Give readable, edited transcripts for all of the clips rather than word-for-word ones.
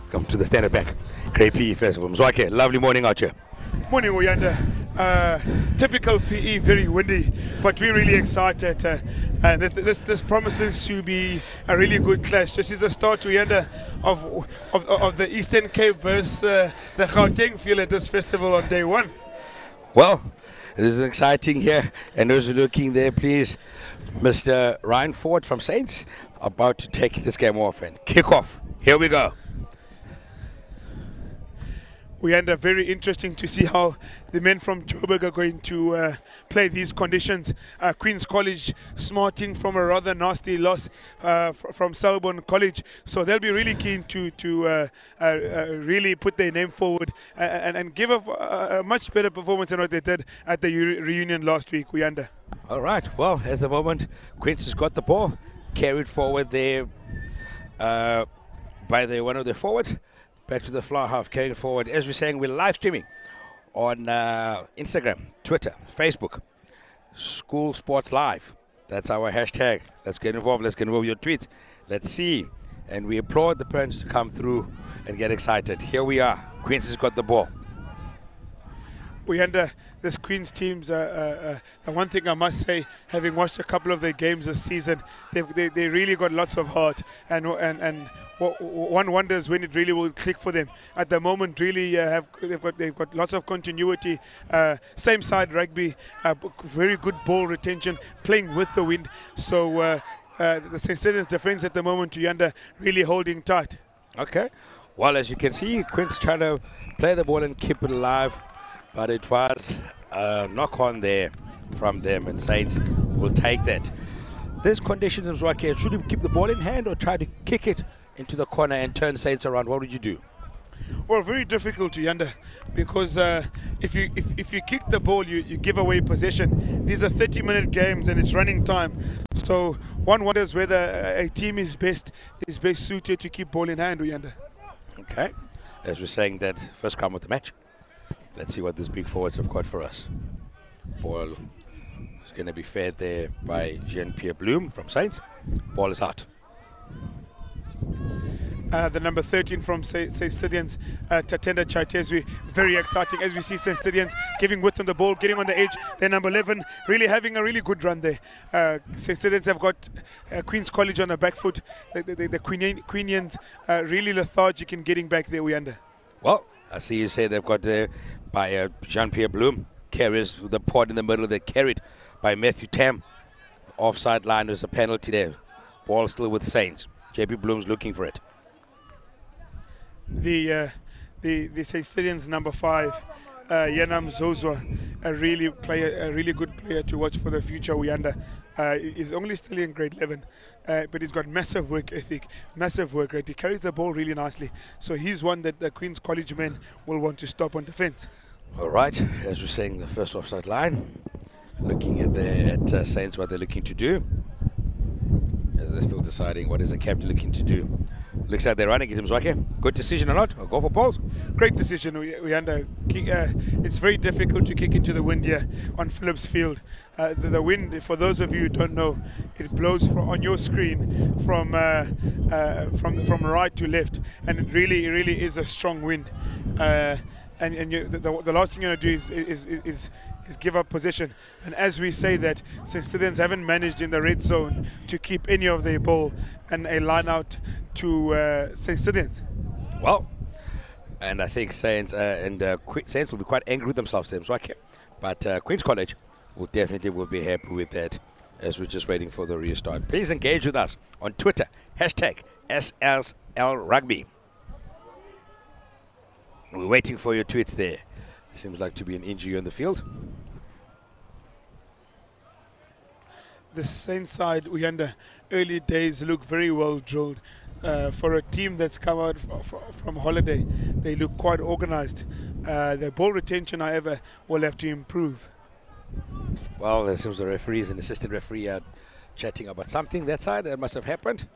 Welcome to the Standard Bank Great PE Festival. Mzwake, lovely morning out here. Morning, Uyanda. Typical PE, very windy, but we're really excited. And this promises to be a really good clash. This is the start, Uyanda, of the Eastern Cape versus the Gauteng field at this festival on day one. Well, it is exciting here. And those who are looking there, please, Mr. Ryan Ford from Saints, about to take this game off and kick off. Here we go. We end up very interesting to see how the men from Joburg are going to play these conditions. Queen's College smarting from a rather nasty loss from Selborne College, so they'll be really keen to really put their name forward and give a much better performance than what they did at the reunion last week. We under. All right. Well, at the moment, Queen's has got the ball, carried forward there by one of their forwards. Back to the fly half, carrying forward. As we're saying, we're live streaming on Instagram, Twitter, Facebook, School Sports Live. That's our hashtag. Let's get involved. Let's get involved with your tweets. Let's see. And we applaud the parents to come through and get excited. Here we are. Queens has got the ball. We under this Queen's teams. The one thing I must say, having watched a couple of their games this season, they really got lots of heart and one wonders when it really will click for them. At the moment, really they've got lots of continuity. Same side rugby, very good ball retention, playing with the wind. So the Stithian's defense at the moment, Uyanda, really holding tight. Okay. Well, as you can see, Queen's trying to play the ball and keep it alive, but it was a knock on there from them, and Saints will take that. This condition is right here. Should you keep the ball in hand or try to kick it into the corner and turn Saints around? What would you do? Well, very difficult, Uyanda, because if you kick the ball, you give away possession. These are 30-minute games and it's running time. So one wonders whether a team is best suited to keep ball in hand, Uyanda. Okay. As we're saying, that first come of the match. Let's see what these big forwards have got for us. Ball is going to be fed there by Jean-Pierre Bloom from Saints. Ball is out. The number 13 from Stithians, Tatenda Chaitezwi, very exciting as we see Stithians giving width on the ball, getting on the edge. Their number 11 really having a really good run there. Stithians have got Queen's College on the back foot. The Queenians really lethargic in getting back there, we under. Well, I see you say they've got there by Jean-Pierre Bloom. Carries the pod in the middle. They're carried by Matthew Tam. Offside line, there's a penalty there. Ball still with Saints. JP Bloom's looking for it. The Stithians number 5, Yanam Zozwa, a really good player to watch for the future. We under is only still in grade 11, but he's got massive work ethic, massive work rate. He carries the ball really nicely, so he's one that the Queen's College men will want to stop on defence. All right, as we're saying, the first offside line, looking at Saints, what they're looking to do, as they're still deciding what is the captain looking to do. Looks like they're running it, Mzwake. Good decision or not? Or go for balls? Great decision. We under. It's very difficult to kick into the wind here on Phillips Field. The wind, for those of you who don't know, it blows on your screen from right to left, and it really is a strong wind. The last thing you're going to do is give up possession. And as we say that, since Stithians haven't managed in the red zone to keep any of their ball and a line out to Stithians. Well, and I think Saints Saints will be quite angry with themselves, but Queen's College will be happy with that, as we're just waiting for the restart. Please engage with us on Twitter, hashtag SSL Rugby. We're waiting for your tweets there. Seems like to be an injury on the field. The Saints side, Uyanda, early days look very well drilled. For a team that's come out from holiday, they look quite organized. Their ball retention, however, will have to improve. Well, it seems the referees and assistant referee are chatting about something that side that must have happened.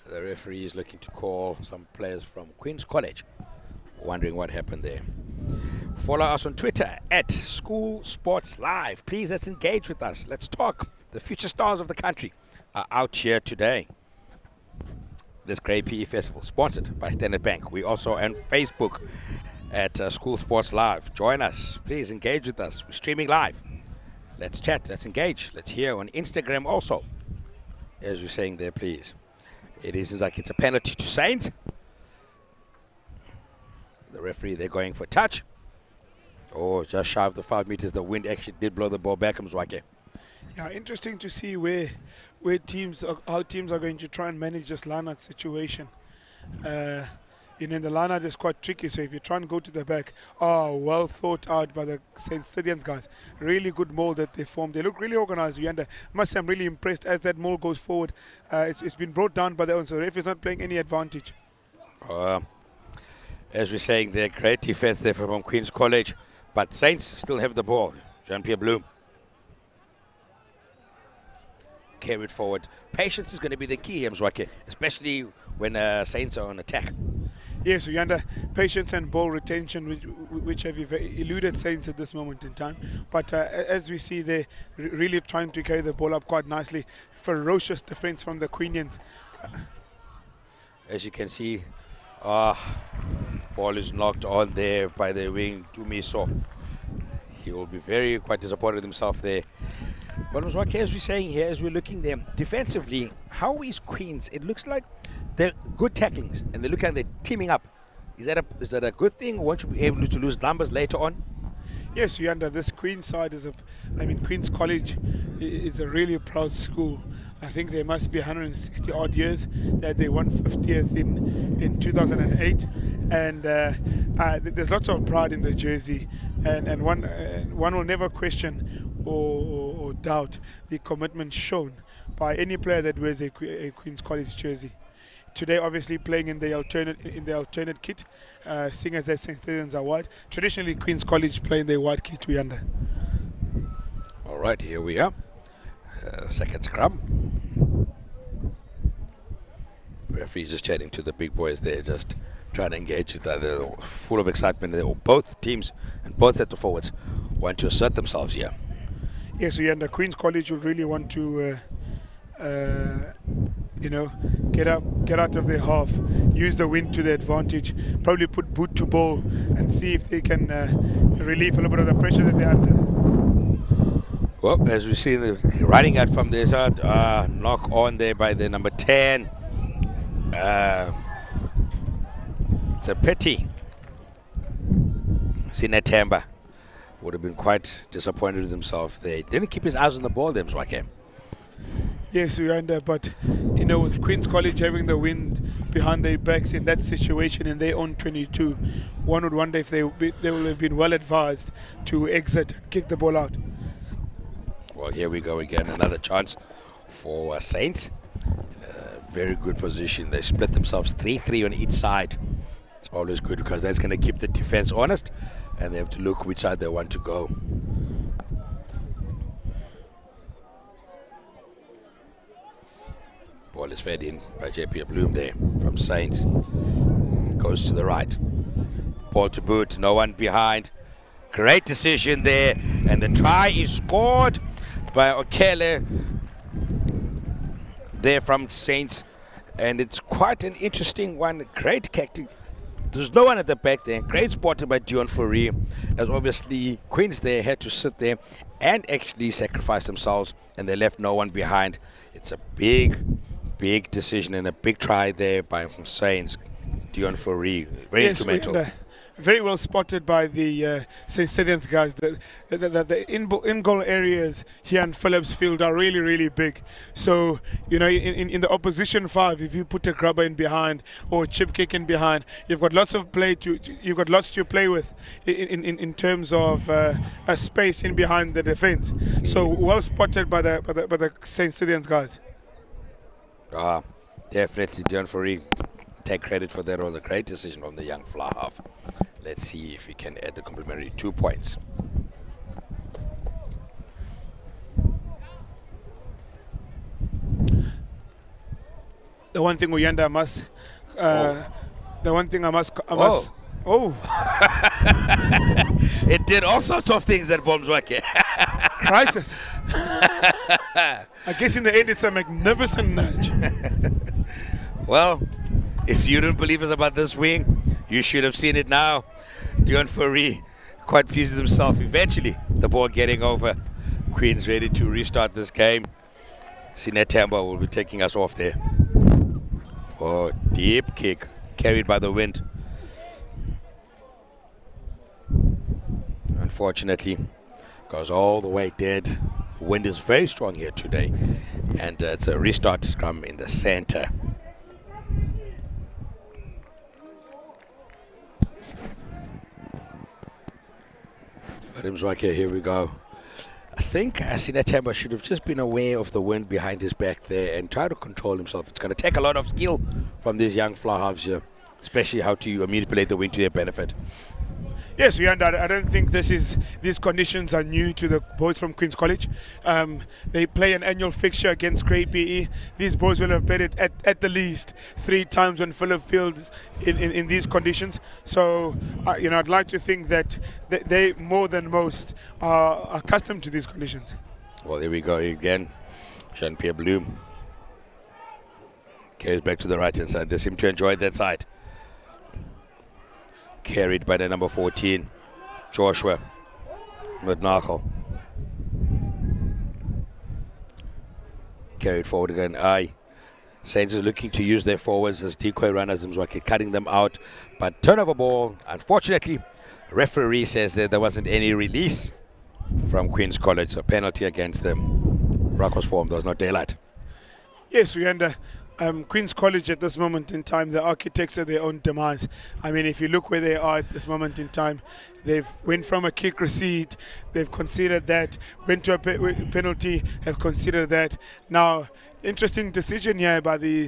The referee is looking to call some players from Queen's College, wondering what happened there. Follow us on Twitter at School Sports Live. Please, let's engage with us. Let's talk. The future stars of the country are out here today. This great PE festival, sponsored by Standard Bank. We also on Facebook at School Sports Live. Join us. Please engage with us. We're streaming live. Let's chat. Let's engage. Let's hear on Instagram also. As we're saying there, please. It isn't like it's a penalty to Saints. The referee, they're going for touch. Oh, just shy of the 5 meters. The wind actually did blow the ball back. Yeah, interesting to see how teams are going to try and manage this line-out situation. In the line-out is quite tricky, so if you try and go to the back, well thought out by the St. Stithians guys. Really good mold that they formed. They look really organized. I must say I'm really impressed as that mold goes forward. It's been brought down by the own, so the ref is not playing any advantage. As we're saying, they're great defense there from Queen's College, but Saints still have the ball. Jean-Pierre Bloom. Carried forward. Patience is going to be the key, Mzwake, especially when Saints are on attack. Yes, Uyanda, patience and ball retention, which have eluded Saints at this moment in time. But as we see, they're really trying to carry the ball up quite nicely. Ferocious defense from the Queenians. As you can see, ball is knocked on there by the wing, Tumiso. He will be quite disappointed with himself there. But Mzwake, as we're saying here, as we're looking there, defensively, how is Queens? It looks like they're good tacklings, and they look like they're teaming up. Is that a good thing? Won't you be able to lose numbers later on? Yes, Uyanda, this Queen's side Queen's College is a really proud school. I think there must be 160 odd years that they won 50th in 2008, and there's lots of pride in the jersey, and one will never question or doubt the commitment shown by any player that wears a Queen's College jersey. Today, obviously playing in the alternate kit, seeing as the St. Stithians are white. Traditionally, Queen's College play in their white kit. Uyanda. All right, here we are. Second scrum. Referee just chatting to the big boys there, just trying to engage with them. They're full of excitement. Both teams and both set of forwards want to assert themselves here. Yes, Uyanda, Queen's College will really want to get out of their half, use the wind to their advantage, probably put boot to ball and see if they can relieve a little bit of the pressure that they're under. Well, as we see the riding out from their side, knock on there by the number 10. It's a pity. Sinetamba would have been quite disappointed with himself. They didn't keep his eyes on the ball, them Zwake. Yes, Uyanda, but with Queen's College having the wind behind their backs in that situation in their own 22, one would wonder if they will have been well advised to exit and kick the ball out. Well, here we go again, another chance for Saints. Very good position. They split themselves 3-3 on each side. It's always good because that's going to keep the defense honest, and they have to look which side they want to go. Ball is fed in by JP Bloom there from Saints. Goes to the right. Ball to boot, no one behind. Great decision there, and the try is scored by Okele there from Saints, and it's quite an interesting one. Great tactic. There's no one at the back there. Great spotted by Dion Fourie, as obviously Queens there had to sit there and actually sacrifice themselves, and they left no one behind. It's a big decision and a big try there by Saints. Dion Fourie, very instrumental. Very well spotted by the St. Stithians guys. The in-goal areas here in Phillips Field are really, really big. So, in the opposition 5, if you put a grubber in behind or a chip kick in behind, you've got lots to play with in terms of a space in behind the defense. So well spotted by the St. Stithians guys. Definitely, Dion Fourie. Take credit for that. It was a great decision from the young fly half. Let's see if he can add the complimentary 2 points. The one thing Uyanda must, It did all sorts of things at Bomzwake. Crisis. I guess in the end it's a magnificent nudge. Well, if you don't believe us about this wing, you should have seen it now. Dion Fourie quite pleased with himself. Eventually, the ball getting over. Queen's ready to restart this game. Sinet Tambo will be taking us off there. Oh, deep kick, carried by the wind. Unfortunately, goes all the way dead. The wind is very strong here today. And it's a restart scrum in the center. Mzwakhe, here we go. I think Sinet Tambo should have just been aware of the wind behind his back there and try to control himself. It's going to take a lot of skill from these young fly halves here, especially how to manipulate the wind to their benefit. Yes, I don't think these conditions are new to the boys from Queen's College. They play an annual fixture against Grey PE. These boys will have played it at the least 3 times on Phillip Fields in these conditions. So, I'd like to think that they more than most are accustomed to these conditions. Well, there we go again. Jean-Pierre Bloom carries back to the right-hand side. They seem to enjoy that side. Carried by the number 14, Joshua Mudnachel. Carried forward again. Saints is looking to use their forwards as decoy runners, Mzwakhe cutting them out. But turnover ball, unfortunately, referee says that there wasn't any release from Queen's College, so penalty against them. Rock was formed, there was no daylight. Yes, Queen's College at this moment in time, the architects of their own demise. I mean, if you look where they are at this moment in time, they've went from a kick receipt, they've considered that, went to a penalty, have considered that. Now, interesting decision here by the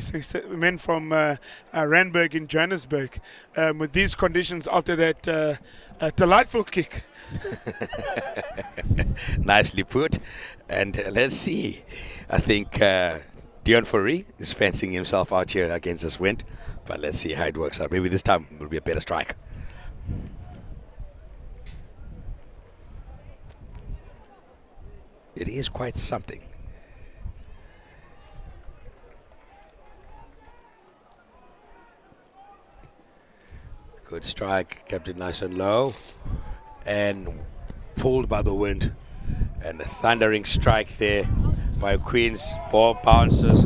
men from Randburg in Johannesburg. With these conditions after that delightful kick. Nicely put. And let's see. I think Dion Fourie is fancying himself out here against this wind, but let's see how it works out. Maybe this time it will be a better strike. It is quite something. Good strike, kept it nice and low, and pulled by the wind. And a thundering strike there by Queen's. Ball bounces,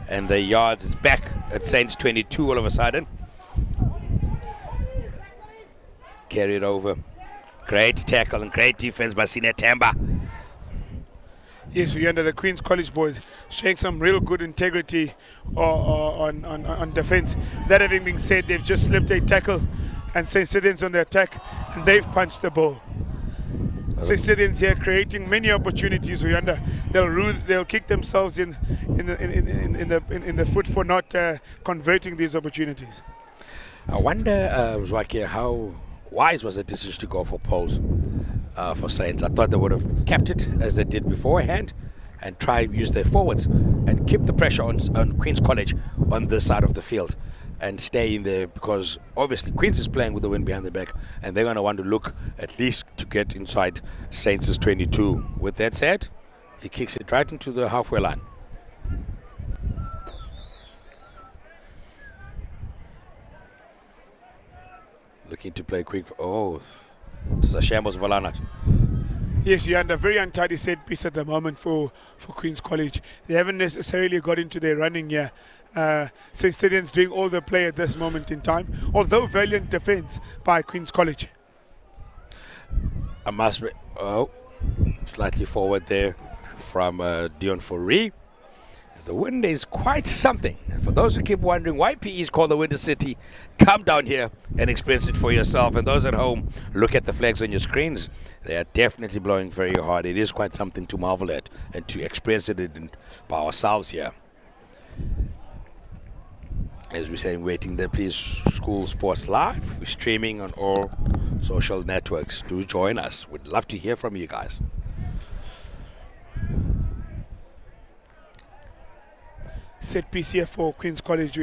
and the yards is back at Saints 22 all of a sudden. Carried over. Great tackle and great defense by Sinet Tambo. Yes, we under the Queen's College boys showing some real good integrity on defense. That having been said, they've just slipped a tackle, and St. Stithian's on the attack, and they've punched the ball. St. Stithian's here creating many opportunities. They'll kick themselves in the foot for not converting these opportunities. I wonder, Mzwakhe, how wise was the decision to go for poles for Saints? I thought they would have kept it as they did beforehand and try use their forwards and keep the pressure on Queen's College on this side of the field and stay in there, because obviously Queen's is playing with the wind behind the back and they're going to want to look at least to get inside Saints' 22. With that said, he kicks it right into the halfway line. Looking to play quick. Oh, this is a shambles Valanat. Yes, you're under very untidy set piece at the moment for Queen's College. They haven't necessarily got into their running here. St. Stithian's doing all the play at this moment in time, although valiant defense by Queen's College. Slightly forward there from Dion Fourie. The wind is quite something. For those who keep wondering why PE is called the Winter City, come down here and experience it for yourself. And those at home, look at the flags on your screens. They are definitely blowing very hard. It is quite something to marvel at and to experience it by ourselves here. As we're saying, waiting there, please, School Sports Live. We're streaming on all social networks. Do join us. We'd love to hear from you guys. Set piece here for Queen's College.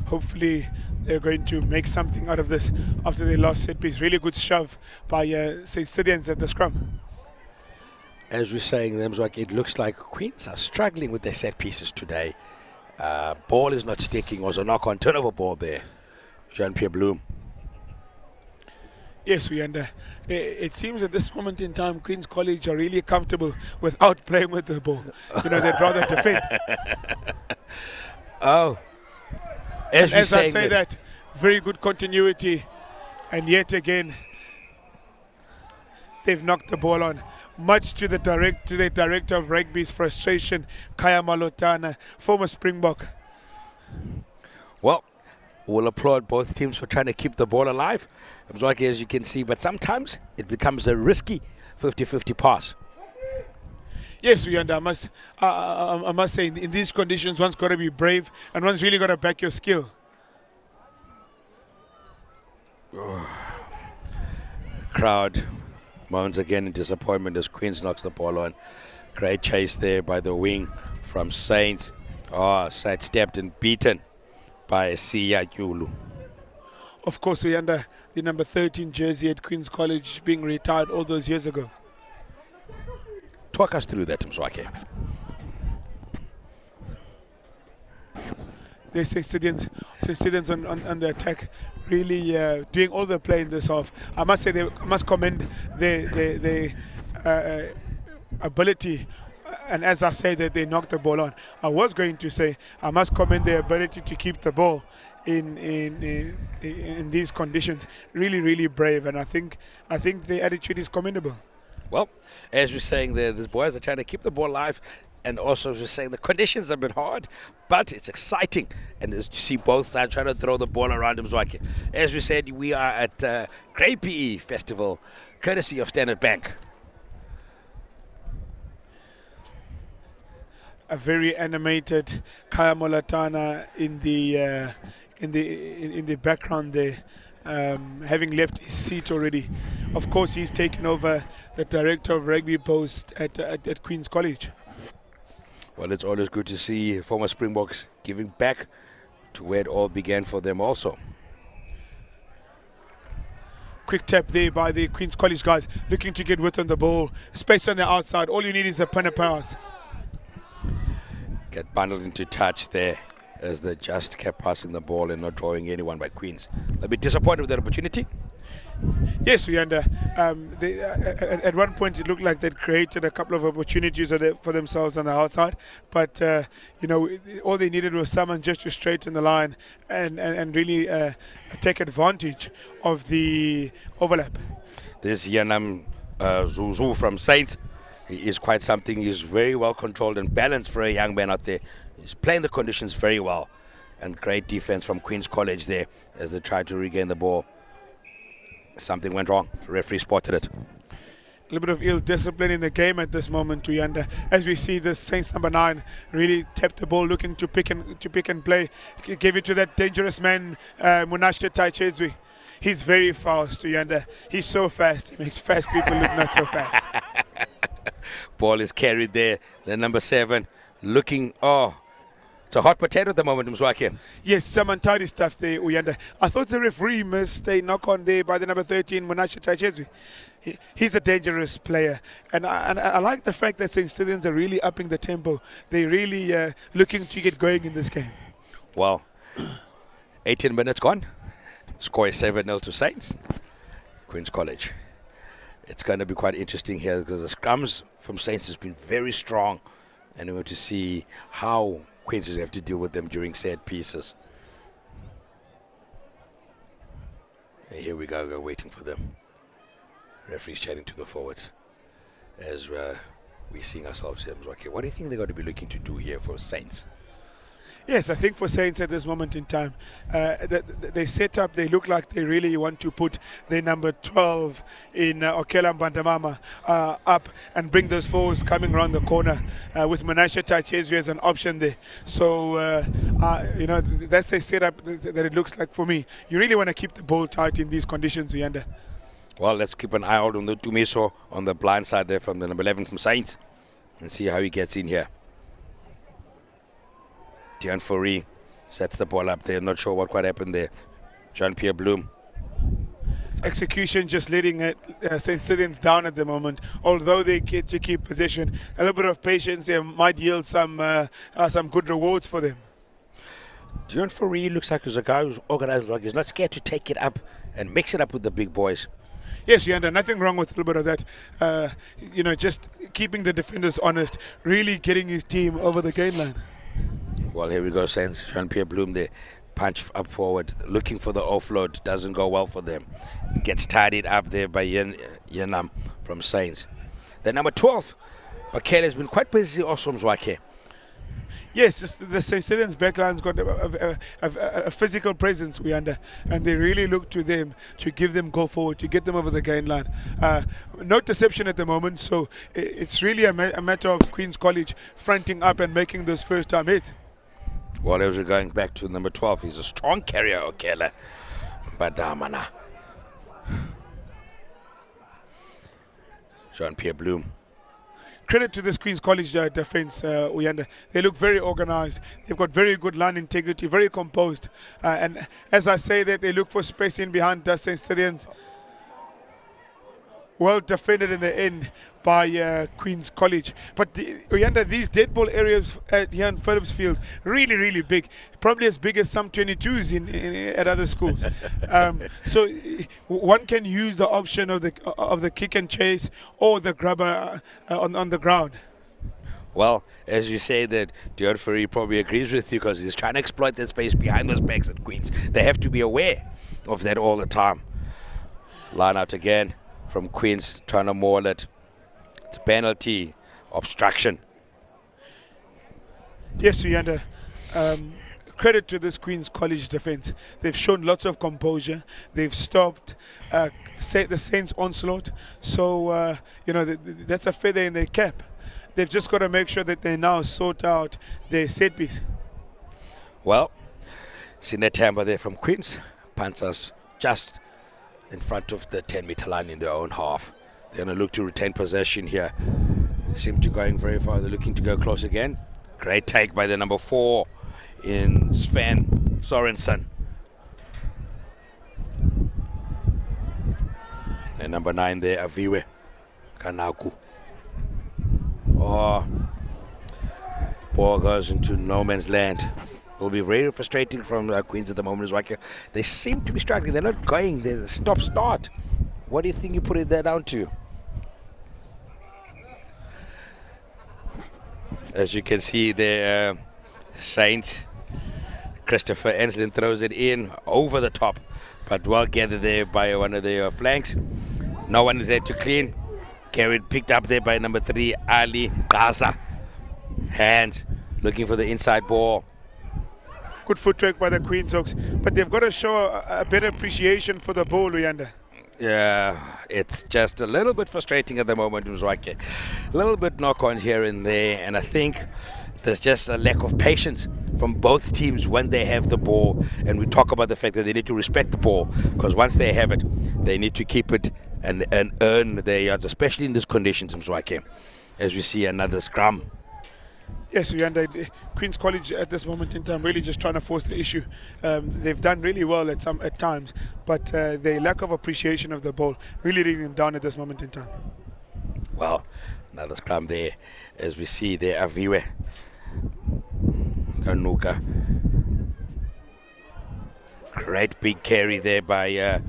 Hopefully they're going to make something out of this after they lost set piece. Really good shove by St. Stithian's at the scrum. As we're saying, it looks like Queens are struggling with their set pieces today. Ball is not sticking. Was a knock-on turnover ball there. Jean-Pierre Bloom. Yes, it seems at this moment in time, Queen's College are really comfortable without playing with the ball. They'd rather defend. Oh, as I say that, very good continuity, and yet again, they've knocked the ball on. Much to the director of rugby's frustration, Kaya Malotana, former Springbok. Well, we'll applaud both teams for trying to keep the ball alive, as you can see, but sometimes it becomes a risky 50-50 pass. Yes, I must say, in these conditions, one's got to be brave and one's really got to back your skill. Crowd moans again in disappointment as Queens knocks the ball on. Great chase there by the wing from Saints. Sidestepped and beaten by Siya Yulu. Of course, we under the number 13 jersey at Queen's College being retired all those years ago. Talk us through that, Mswake. They say Stithians on the attack, really doing all the play in this half. I must say, I must commend their ability. And as I say that they knocked the ball on, I was going to say I must commend their ability to keep the ball in these conditions. Really, really brave, and I think the attitude is commendable. Well, as we're saying there, these boys are trying to keep the ball alive, and also just saying the conditions have been hard, but it's exciting. And as you see both sides trying to throw the ball around them. As we said, we are at Great PE Festival, courtesy of Standard Bank. A very animated Kaya Molatana in the background there, having left his seat already. Of course, he's taken over the director of rugby post at Queen's College. Well, it's always good to see former Springboks giving back to where it all began for them also. Quick tap there by the Queen's College guys, looking to get width on the ball. Space on the outside. All you need is a punter pass. Get bundled into touch there as they just kept passing the ball and not drawing anyone by Queens. They'll be disappointed with that opportunity. Yes, we at one point it looked like they'd created a couple of opportunities for themselves on the outside, but all they needed was someone just to straighten the line and really take advantage of the overlap. This Yanam Zuzu from Saints, he is quite something. He's very well controlled and balanced for a young man out there. He's playing the conditions very well, and great defense from Queen's College there as they tried to regain the ball. Something went wrong. The referee spotted it. A little bit of ill discipline in the game at this moment, Tuyanda. As we see the Saints number 9 really tapped the ball, looking to pick and play. Gave it to that dangerous man, Munashe Taichezwi. He's very fast, Tuyanda. He's so fast. He makes fast people look not so fast. Ball is carried there. The number 7 looking. It's a hot potato at the moment, Mswake. Yes, some untidy stuff there, Uyanda. I thought the referee missed a knock-on there by the number 13, Munashe Taichezwi. He's a dangerous player. And I like the fact that St. Stithians are really upping the tempo. They're really looking to get going in this game. Well, 18 minutes gone. Score is 7-0 to Saints. Queen's College. It's going to be quite interesting here because the scrums from Saints has been very strong. And we want to see how Queens have to deal with them during set pieces. And here we go, waiting for them. Referee's chatting to the forwards as we're seeing ourselves here. Okay, what do you think they're going to be looking to do here for Saints? Yes, I think for Saints at this moment in time, they set up, they look like they really want to put their number 12 in Okela Mbandamama up and bring those forwards coming around the corner with Munashe Taichezwi as an option there. So, that's the setup that it looks like for me. You really want to keep the ball tight in these conditions, Uyanda. Well, let's keep an eye out on the Tumiso on the blind side there from the number 11 from Saints and see how he gets in here. Dion Fourie sets the ball up there. Not sure what quite happened there. Jean-Pierre Bloom. Execution just leading St. Stithians down at the moment. Although they get to keep possession, a little bit of patience here might yield some good rewards for them. Dion Fourie looks like he's a guy who's organized, like he's not scared to take it up and mix it up with the big boys. Yes, Yanda, nothing wrong with a little bit of that. Just keeping the defenders honest, really getting his team over the gain line. Well, here we go, Saints. Jean-Pierre Bloom there, punch up forward, looking for the offload. Doesn't go well for them. Gets tidied up there by Yenam from Saints. Then number 12, Okele has been quite busy also, Mzwakhe. Yes, the Stithian's backline's got a physical presence, and they really look to them to give them go forward, to get them over the gain line. No deception at the moment, so it's really a matter of Queen's College fronting up and making those first-time hits. Well, as we're going back to number 12, he's a strong carrier, Okele. Badamana. Jean-Pierre Bloom. Credit to this Queen's College defense, Uyanda. They look very organized. They've got very good line integrity, very composed. And as I say that, they look for space in behind St. Stithians. Well defended in the end by Queen's College. But Uyanda, these dead ball areas here in Phillips Field, really, really big. Probably as big as some 22s at other schools. So one can use the option of the kick and chase or the grubber on the ground. Well, as you say that, Dion Fourie probably agrees with you because he's trying to exploit that space behind those backs at Queens. They have to be aware of that all the time. Line out again from Queens, trying to maul it. It's a penalty, obstruction. Yes, Uyanda. Credit to this Queen's College defense. They've shown lots of composure. They've stopped the Saints' onslaught. So, that's a feather in their cap. They've just got to make sure that they now sort out their set piece. Well, Sinetamba there from Queens. Panthers just in front of the 10-meter line in their own half. They're going to look to retain possession here. Seem to going very far. They're looking to go close again. Great take by the number 4 in Sven Sorensen. And number 9 there, Aviwe Kanaku. Oh, ball goes into no man's land. Will be very frustrating from Queens at the moment. They seem to be struggling. They're not going. They're stop-start. What do you think you put it there down to? As you can see there, Saint Christopher Enslin throws it in over the top, but well gathered there by one of their flanks. No one is there to clean. Carried, picked up there by number 3, Ali Gaza. Hands, looking for the inside ball. Good footwork by the Queens Oaks, but they've got to show a better appreciation for the ball, Uyanda. Yeah, it's just a little bit frustrating at the moment, Mzwakhe. A little bit knock-on here and there, and I think there's just a lack of patience from both teams when they have the ball. And we talk about the fact that they need to respect the ball, because once they have it, they need to keep it and earn their yards, especially in these conditions, Mzwakhe, as we see another scrum. Yes, Uyanda, Queen's College at this moment in time really just trying to force the issue. They've done really well at times, but their lack of appreciation of the ball really leading them down at this moment in time. Well, another scrum there, as we see there, Aviwe Kanuka. Great big carry there by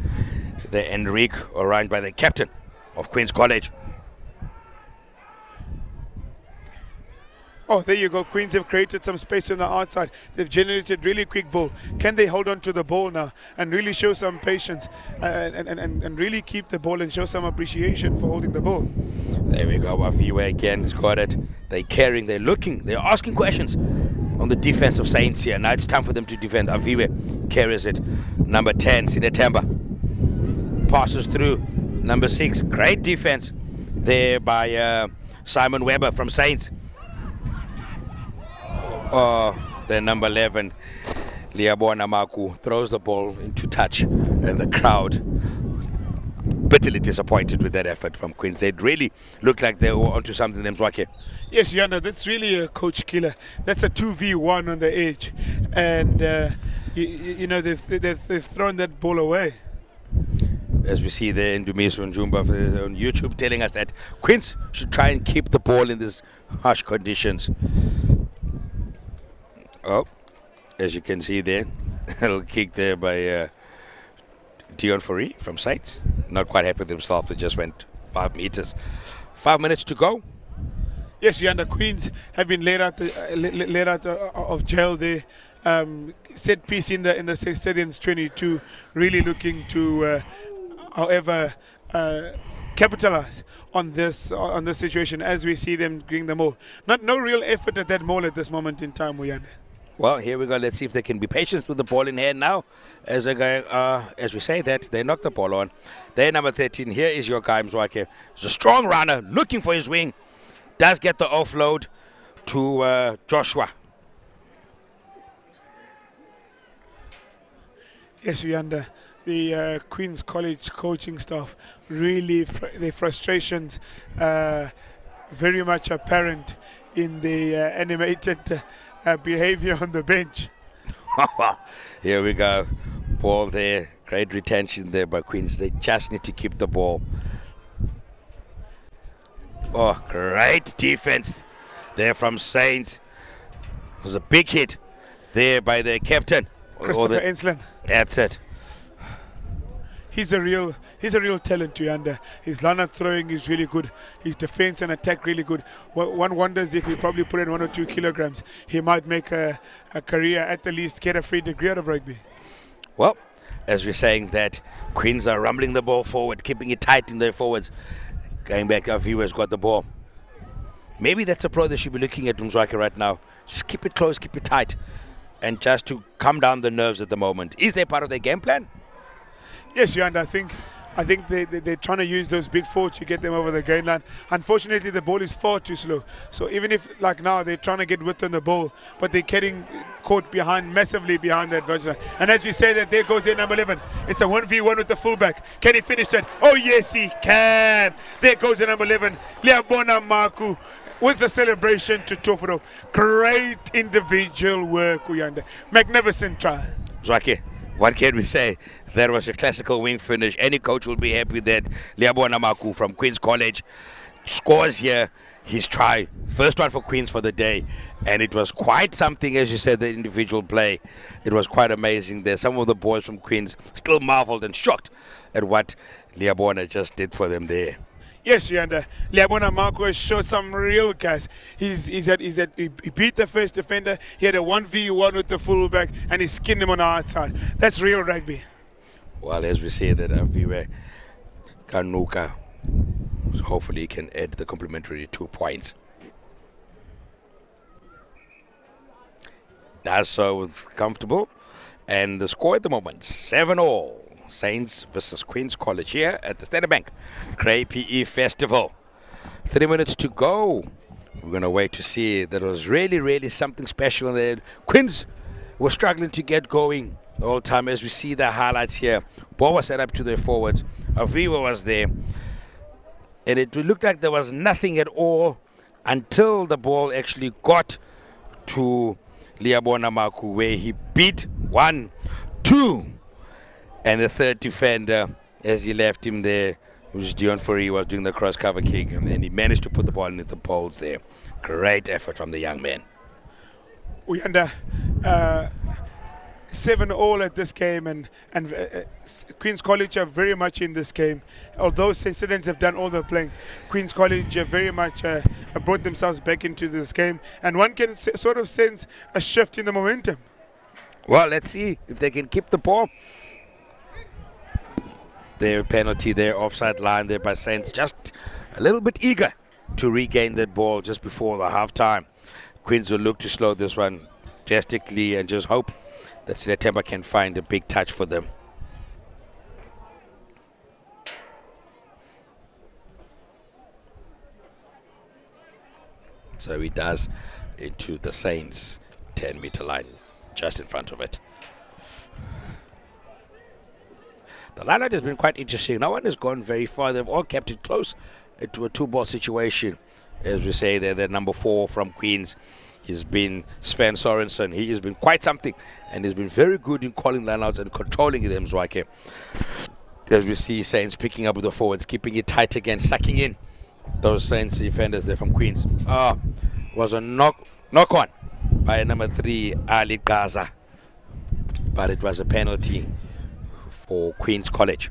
the Enrique, or run by the captain of Queen's College. Oh, there you go. Queens have created some space on the outside. They've generated really quick ball. Can they hold on to the ball now and really show some patience and really keep the ball and show some appreciation for holding the ball? There we go. Aviwe again has got it. They're carrying, they're looking, they're asking questions on the defense of Saints here. Now it's time for them to defend. Aviwe carries it. Number 10, Sinetamba. Passes through. Number 6, great defense there by Simon Weber from Saints. Oh, then number 11, Liabona Maku, throws the ball into touch, and the crowd bitterly disappointed with that effort from Queens. It really looked like they were onto something, Mzwakhe. Yes, Yana, that's really a coach killer. That's a 2v1 on the edge, and they've thrown that ball away. As we see there in Dumiso Njumba on YouTube telling us that Queens should try and keep the ball in these harsh conditions. Oh, As you can see there, a little kick there by Dion Fourie from Saints. Not quite happy with himself. It just went 5 meters. 5 minutes to go. Yes, the Queens have been let out of jail there. Set piece in the Stithian's 22, really looking to, however, capitalize on this situation as we see them doing the maul. No real effort at that maul at this moment in time, Uyanda. Well, here we go. Let's see if they can be patient with the ball in hand now. As we say that, they knock the ball on. They're number 13. Here is your guy, Mzwakhe. He's a strong runner, looking for his wing. Does get the offload to Joshua. Yes, Uyanda. The Queen's College coaching staff, really their frustrations very much apparent in the animated behavior on the bench. Here we go. Ball there. Great retention there by Queens. They just need to keep the ball. Oh, great defense there from Saints. It was a big hit there by their captain. Christopher Enslen. That's it. He's a real talent, Uyanda. His line-out throwing is really good. His defense and attack really good. One wonders if he probably put in 1 or 2 kilograms, he might make a career, at the least get a free degree out of rugby. Well, as we're saying that, Queens are rumbling the ball forward, keeping it tight in their forwards. Going back, our viewers got the ball. Maybe that's a pro they should be looking at, Mzwakhe, right now. Just keep it close, keep it tight, and just to calm down the nerves at the moment. Is they part of their game plan? Yes, Uyanda, I think they're trying to use those big forwards to get them over the gain line. Unfortunately, the ball is far too slow. So even if, like now, they're trying to get width on the ball, but they're getting caught massively behind that verge line. And as we say that, there goes their number 11. It's a 1v1 with the fullback. Can he finish that? Oh, yes, he can. There goes the number 11, Liabona Maku, with the celebration to top it off. Great individual work, Uyanda. Magnificent try. Mzwakhe, what can we say? That was a classical wing finish. Any coach will be happy that Liabona Maku from Queen's College scores here his try. First one for Queens for the day. And it was quite something, as you said, the individual play. It was quite amazing there. Some of the boys from Queens still marveled and shocked at what Liabona just did for them there. Yes, Uyanda. Liabona Maku has showed some real gas. He beat the first defender. He had a 1v1 with the fullback, and he skinned him on the outside. That's real rugby. Well, as we say that viewer Kanuka, hopefully he can add the complimentary 2 points. Does so with comfortable. And the score at the moment, 7-all. Saints versus Queen's College here at the Standard Bank Grey PE Festival. 3 minutes to go. We're going to wait to see. That was really, really something special there. Queens were struggling to get going the whole time, as we see the highlights here. Ball was set up to their forwards. Aviva was there. And it looked like there was nothing at all until the ball actually got to Liabona Maku, where he beat 1, 2. And the third defender, as he left him there, was Dion Fourie, was doing the cross-cover kick, and he managed to put the ball into the poles there. Great effort from the young man. Uyanda, 7-all at this game, and Queen's College are very much in this game. Although Stithians have done all the playing, Queen's College very much brought themselves back into this game, and one can sort of sense a shift in the momentum. Well, let's see if they can keep the ball. Their penalty there, offside line there by Saints, just a little bit eager to regain that ball just before the half-time. Queens will look to slow this one drastically and just hope that Siletemba can find a big touch for them. So he does into the Saints 10-meter line, just in front of it. The lineup has been quite interesting. No one has gone very far. They've all kept it close to a 2-ball situation. As we say, they're the number 4 from Queens. He's been Sven Sorensen. He has been quite something, and he's been very good in calling lineouts and controlling them, Mzwakhe. As we see Saints picking up with the forwards, keeping it tight again, sucking in those Saints defenders there from Queens. Was a knock on by number 3, Ali Gaza. but it was a penalty for Queen's College.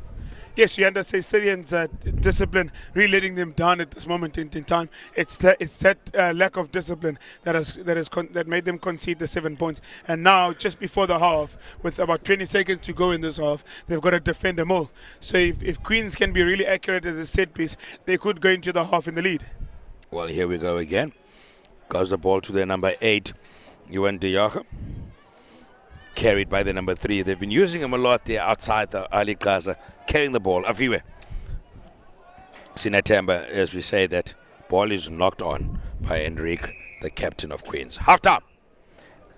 Yes, you understand Stithian's discipline really letting them down at this moment in time. It's that lack of discipline that made them concede the 7 points. And now, just before the half, with about 20 seconds to go in this half, they've got to defend them all. So if Queens can be really accurate as a set piece, they could go into the half in the lead. Well, here we go again. Goes the ball to their number 8, Ewan de Jager. Carried by the number 3. They've been using him a lot there outside the Ali Gaza, carrying the ball everywhere. Sinatemba, as we say, that ball is knocked on by Enrique, the captain of Queens. Half time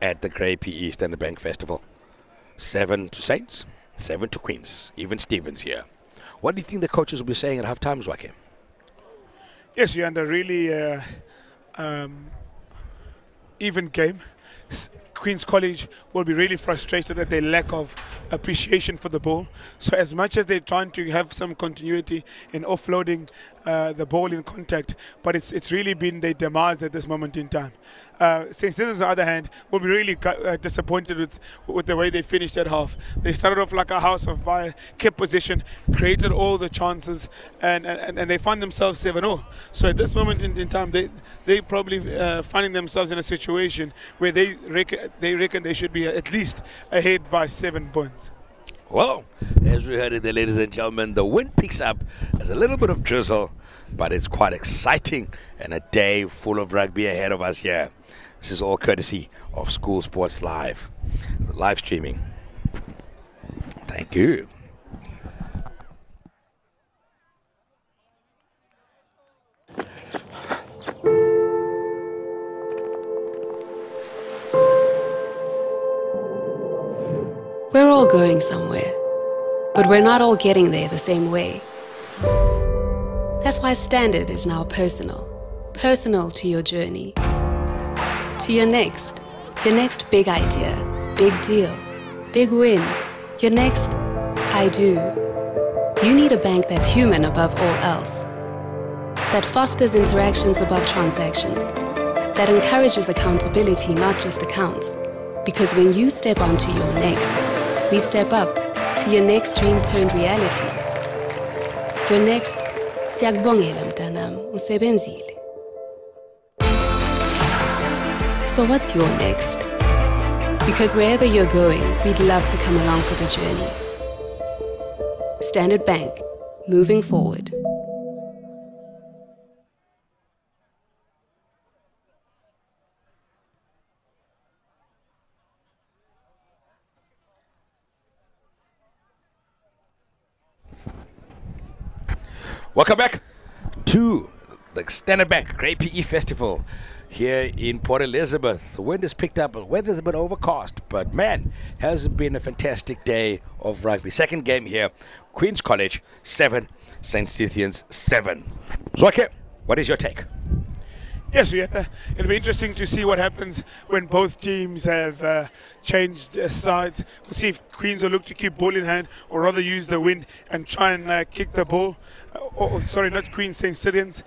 at the Grey PE Standard Bank Festival. 7 to Saints, 7 to Queens. Even Stevens here. What do you think the coaches will be saying at half time, Zwake? Yes, you're under really even game. Queen's College will be really frustrated at their lack of appreciation for the ball. So as much as they're trying to have some continuity in offloading the ball in contact, but it's really been their demise at this moment in time. St. Stephen's, on the other hand, will be really disappointed with the way they finished at half. They started off like a house of fire, kept position, created all the chances, and they find themselves 7-0. So at this moment in time, they probably finding themselves in a situation where they reckon they should be at least ahead by 7 points. Well, as we heard it there, ladies and gentlemen, the wind picks up. There's a little bit of drizzle, but it's quite exciting and a day full of rugby ahead of us here. This is all courtesy of School Sports Live, live streaming. Thank you. We're all going somewhere, but we're not all getting there the same way. That's why Standard is now personal. Personal to your journey. To your next big idea, big deal, big win. Your next, I do. You need a bank that's human above all else. That fosters interactions above transactions. That encourages accountability, not just accounts. Because when you step onto your next, we step up to your next dream turned reality. Your next, siyakubongela mntanam, usebenzile. So what's your next? Because wherever you're going, we'd love to come along for the journey. Standard Bank, moving forward. Welcome back to the Standard Bank Grey PE Festival here in Port Elizabeth. The wind has picked up, the weather's a bit overcast, but man, has it been a fantastic day of rugby. Second game here, Queen's College 7, St. Stithians 7. Zwake, what is your take? Yes, it'll be interesting to see what happens when both teams have changed sides. We'll see if Queens will look to keep ball in hand or rather use the wind and try and kick the ball. Sorry, not Queens, St. Stithians.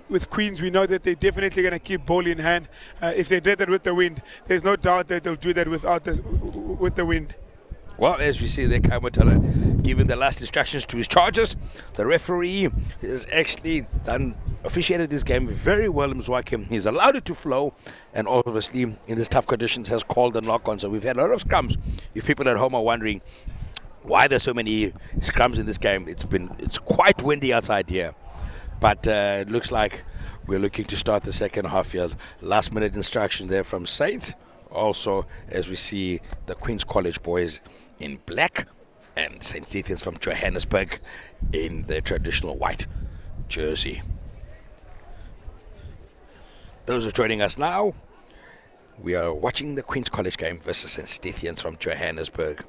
With Queens, we know that they're definitely going to keep ball in hand. If they did that with the wind, there's no doubt that they'll do that with the wind. Well, as we see there, Kaimotala giving the last instructions to his charges. The referee has actually officiated this game very well, Mzwake. He's allowed it to flow, and obviously in these tough conditions has called the knock-on. So we've had a lot of scrums. If people at home are wondering why there's so many scrums in this game, it's quite windy outside here. But it looks like we're looking to start the second half here. Last minute instruction there from Saints. Also, as we see the Queen's College boys in black and St. Stithians from Johannesburg in their traditional white jersey. Those who are joining us now, we are watching the Queen's College game versus St. Stithians from Johannesburg.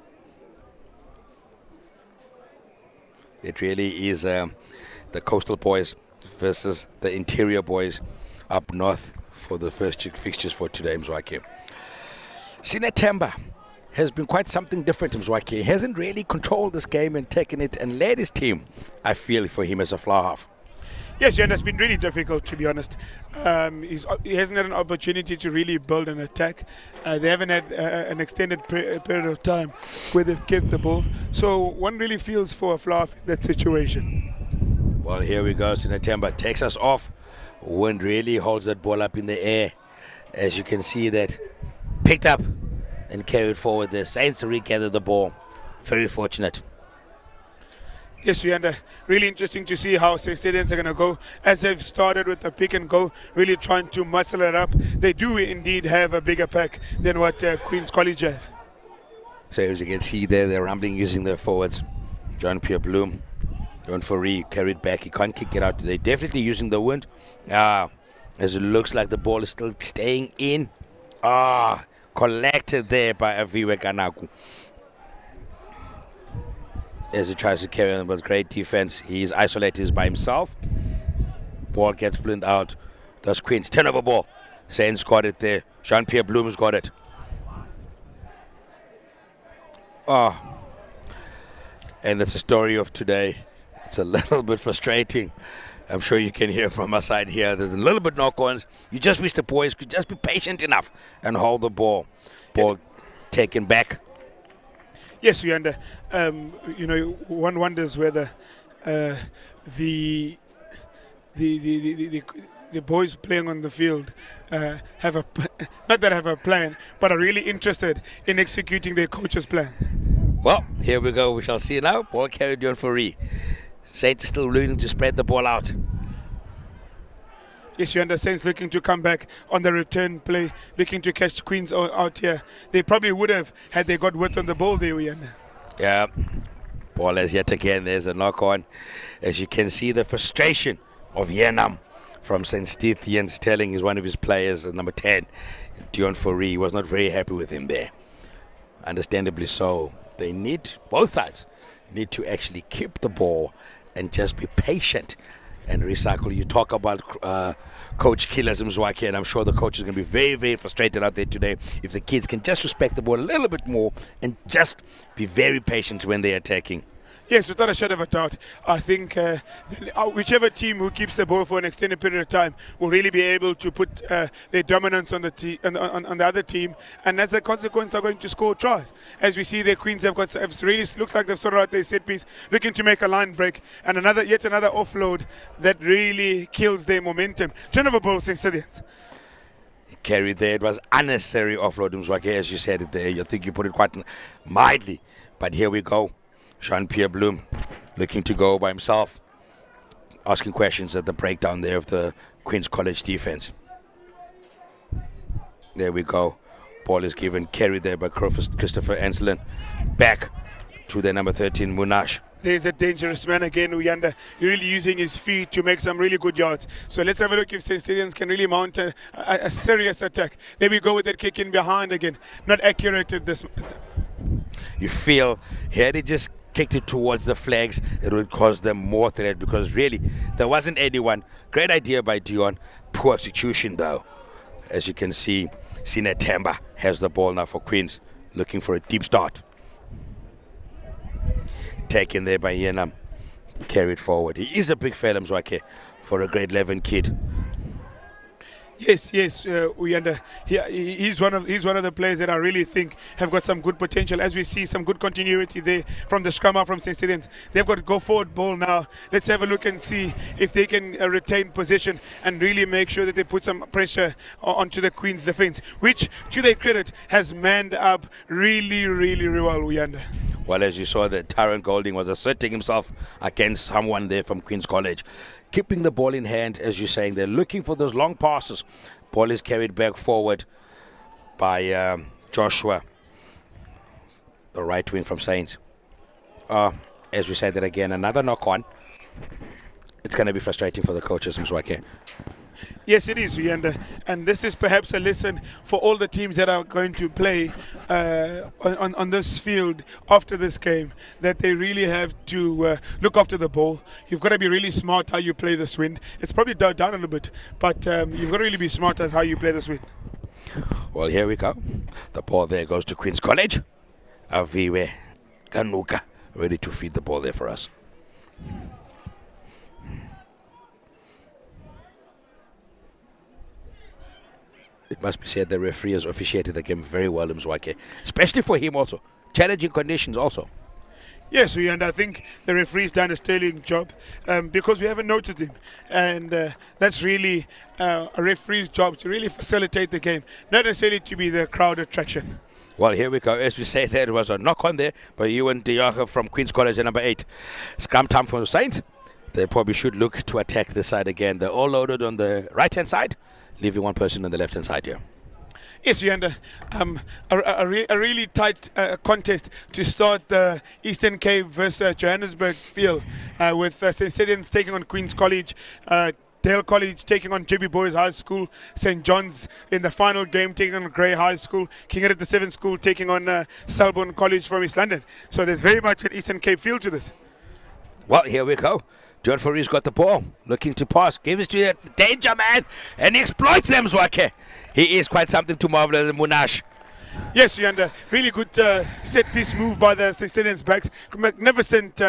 It really is the coastal boys versus the interior boys up north for the first fixtures for today, Mzwake. Sinatemba has been quite something different, Mzwake. He hasn't really controlled this game and taken it and led his team, I feel, for him as a fly half. Yes, and it's been really difficult, to be honest. He hasn't had an opportunity to really build an attack. They haven't had an extended period of time where they've kept the ball. So one really feels for Fluff in that situation. Well, here we go. Sinatemba takes us off. Wind really holds that ball up in the air. As you can see that, picked up and carried forward. The Saints regather the ball. Very fortunate. Yes, and really interesting to see how Stithians are going to go as they've started with the pick and go, really trying to muscle it up. They do indeed have a bigger pack than what Queen's College have. So as you can see there, they're rumbling using their forwards. Jean-Pierre Bloom, John Foree carried back. He can't kick it out. They're definitely using the wind. As it looks like the ball is still staying in. Collected there by Aviwe Kanaku. As he tries to carry on with great defense. He's isolated, he's by himself. Ball gets blind out. Does Queens turnover ball. Saints got it there. Jean-Pierre Bloom's got it. And that's the story of today. It's a little bit frustrating. I'm sure you can hear from our side here. There's a little bit knock-ons. You just wish the boys could just be patient enough and hold the ball. Ball taken back. Yes, we under. One wonders whether the boys playing on the field have a not that have a plan, but are really interested in executing their coach's plans. Well, here we go. We shall see now. Ball carried on for Ree. Saints still looking to spread the ball out. Yes, you understand. Looking to come back on the return play, looking to catch Queens out here. They probably would have had they got width on the ball there, Uyanda. Yeah. Ball as yet again. There's a knock on. As you can see, the frustration of Yenam from St. Stithians telling he's one of his players, number 10, Dion Foree, was not very happy with him there. Understandably so. They need, both sides, need to actually keep the ball and just be patient and recycle. You talk about Coach Killers Mzwake, and I'm sure the coach is going to be very, very frustrated out there today if the kids can just respect the ball a little bit more and just be very patient when they're attacking. Yes, without a shadow of a doubt. I think whichever team who keeps the ball for an extended period of time will really be able to put their dominance on the on the other team, and as a consequence are going to score tries. As we see, their Queens have got, it really looks like they've sorted out their set piece, looking to make a line break, and yet another offload that really kills their momentum. Turnover ball, St. Stithians. Carried there. It was unnecessary offload, Mzwake, as you said it there. I think you put it quite mildly, but here we go. Jean-Pierre Bloom looking to go by himself, asking questions at the breakdown there of the Queen's College defense. There we go. Ball is given, carried there by Christopher Enslin. Back to the number 13, Munash. There's a dangerous man again, Uyanda. You're really using his feet to make some really good yards. So let's have a look if St. Stithians can really mount a serious attack. There we go with that kick in behind again. Not accurate at this. You feel here they just kicked it towards the flags, it would cause them more threat because really there wasn't anyone. Great idea by Dion, poor execution though. As you can see, Sinatemba has the ball now for Queens, looking for a deep start. Taken there by Yenam, carried forward. He is a big fella, Mzwake, for a grade 11 kid. Yes, we under. He's one of the players that I really think have got some good potential. As we see some good continuity there from the scrummer from St. Stithians. They've got to go forward ball now. Let's have a look and see if they can retain possession and really make sure that they put some pressure onto the Queen's defense, which, to their credit, has manned up really well, Uyanda. Well, as you saw, that Tyrone Golding was asserting himself against someone there from Queen's College. Keeping the ball in hand, as you're saying, they're looking for those long passes. Ball is carried back forward by Joshua, the right wing from Saints. As we said that again, another knock-on. It's going to be frustrating for the coaches, Mzwake. Yes, it is, Uyanda. And this is perhaps a lesson for all the teams that are going to play on this field after this game, that they really have to look after the ball. You've got to be really smart how you play this wind. It's probably down a little bit, but you've got to really be smart at how you play this wind. Well, here we go. The ball there goes to Queen's College. Aviwe Kanuka ready to feed the ball there for us. must be said the referee has officiated the game very well, Mzwake, especially for him also. Challenging conditions also. Yes, and I think the referee's done a sterling job because we haven't noticed him. And that's really a referee's job, to really facilitate the game, not necessarily to be the crowd attraction. Well, here we go. As we say, there was a knock on there by Ewan Diaga from Queen's College at number 8. Scrum time for the Saints. They probably should look to attack this side again. They're all loaded on the right-hand side, leaving one person on the left-hand side here. Yes, Yanda, a really tight contest to start the Eastern Cape versus Johannesburg field with St. Stithians taking on Queen's College, Dale College taking on JB Boys High School, St. John's in the final game taking on Grey High School, King Edward VII School taking on Selborne College from East London. So there's very much an Eastern Cape feel to this. Well, here we go. John Fourie got the ball, looking to pass, gives to that danger man, and he exploits them, Zwake. He is quite something to marvel at, Munash. Yes, Yanda, really good set-piece move by the St. Stithians backs. Magnificent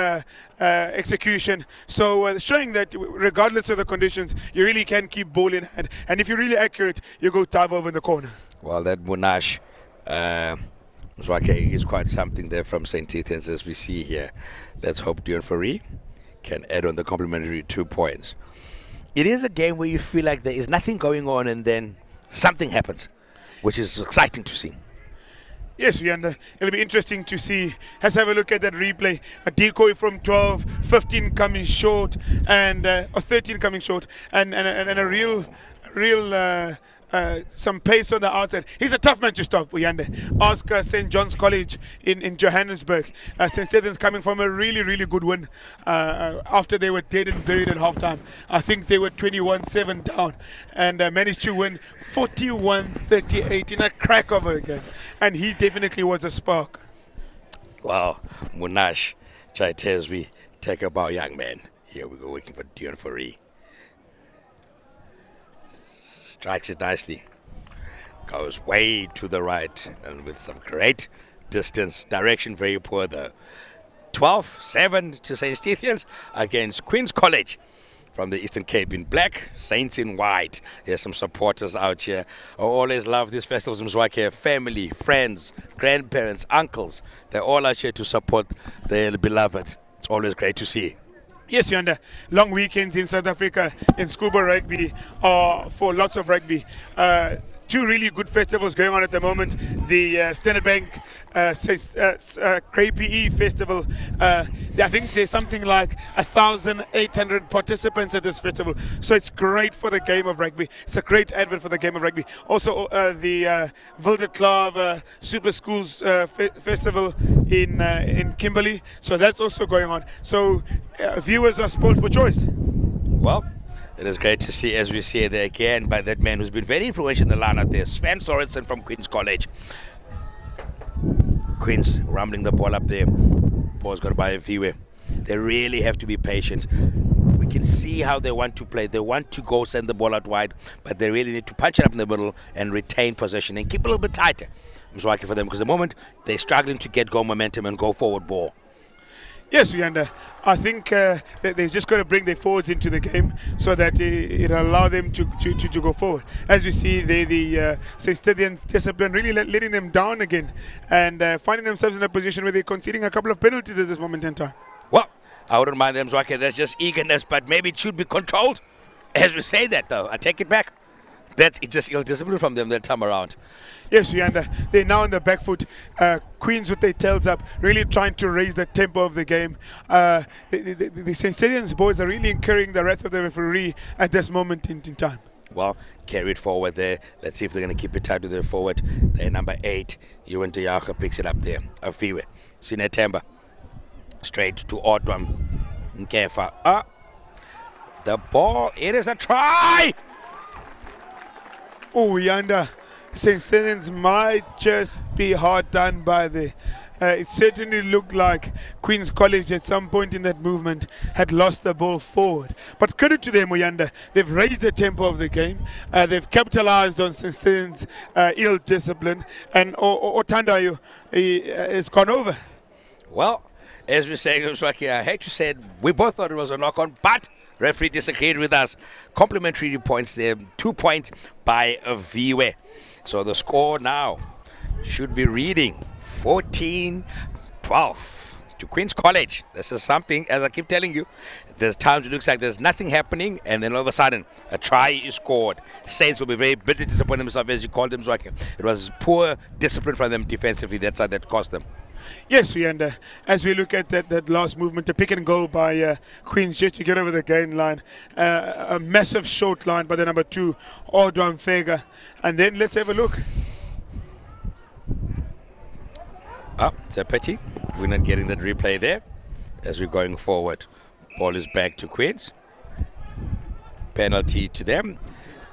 execution. So showing that regardless of the conditions, you really can keep ball in hand. And if you're really accurate, you go dive over in the corner. Well, that Munash, Zwake, is quite something there from St. Stithians, as we see here. Let's hope John Fourie can add on the complimentary 2 points. It is a game where you feel like there is nothing going on and then something happens, which is exciting to see. Yes, Yanda, it'll be interesting to see. Let's have a look at that replay. A decoy from 12, 15 coming short, and or 13 coming short, and a real some pace on the outside. He's a tough man to stop, Yanda. Ask St. John's College in Johannesburg. St. Stithians coming from a really good win after they were dead and buried at halftime. I think they were 21-7 down and managed to win 41-38 in a crack of a game. And he definitely was a spark. Wow, Munash, Chaite, as we take up our young man. Here we go, working for John Fourie. Strikes it nicely, goes way to the right and with some great distance. Direction very poor though. 12-7 to St. Stithians against Queen's College from the Eastern Cape in black, Saints in white. Here's some supporters out here. I always love these festivals in Mzwake. Family, friends, grandparents, uncles, they're all out here to support their beloved. It's always great to see. Yes, Yanda. Long weekends in South Africa in schoolboy rugby for lots of rugby. 2 really good festivals going on at the moment. The Standard Bank Grey PE Festival. I think there's something like 1,800 participants at this festival. So it's great for the game of rugby. It's a great advert for the game of rugby. Also, the Wilderklaw Super Schools Festival in Kimberley. So that's also going on. So viewers are spoiled for choice. Well, it is great to see, as we see there again, by that man who's been very influential in the lineup there, Sven Sorensen from Queen's College. Queen's rumbling the ball up there. Ball's got by a Viwe. They really have to be patient. We can see how they want to play. They want to go send the ball out wide, but they really need to punch it up in the middle and retain possession and keep a little bit tighter. I'm just working for them because at the moment they're struggling to get goal momentum and go forward ball. Yes, Uyanda. I think they've just got to bring their forwards into the game so that it'll allow them to go forward. As we see, the St. Stithians discipline really letting them down again and finding themselves in a position where they're conceding a couple of penalties at this moment in time. Well, I wouldn't mind them, Zwake. That's just eagerness, but maybe it should be controlled. As we say that, though, I take it back. That's just ill discipline from them that time around. Yes, Uyanda. They're now on the back foot. Queens with their tails up, really trying to raise the tempo of the game. The St. Stithians boys are really incurring the wrath of the referee at this moment in time. Well, carry it forward there. Let's see if they're going to keep it tight to their forward. They're number 8. Ewan Diaga picks it up there. Afiwe. Sinetemba. Straight to Odwam. Nkefa. The ball. It is a try. Oh, Uyanda. St. Stithians might just be hard done by the. It certainly looked like Queen's College at some point in that movement had lost the ball forward. But credit to them, Uyanda. They've raised the tempo of the game. They've capitalized on St. Stithians' ill discipline. And Otandayo has gone over. Well, As we're saying, I hate to say it, we both thought it was a knock-on, but referee disagreed with us. Complimentary points there, 2 points by Viwe. So the score now should be reading 14-12 to Queen's College. This is something, as I keep telling you, there's times it looks like there's nothing happening, and then all of a sudden, a try is scored. Saints will be very bitterly disappointed themselves, as you called them, Zwaki. It was poor discipline from them defensively. That's how that cost them. Yes, and as we look at that last movement, a pick and goal by Queen's just to get over the gain line, a massive short line by the number 2, Ordwan Fega. And then let's have a look. It's a pity we're not getting that replay there as we're going forward. Ball is back to Queens. Penalty to them.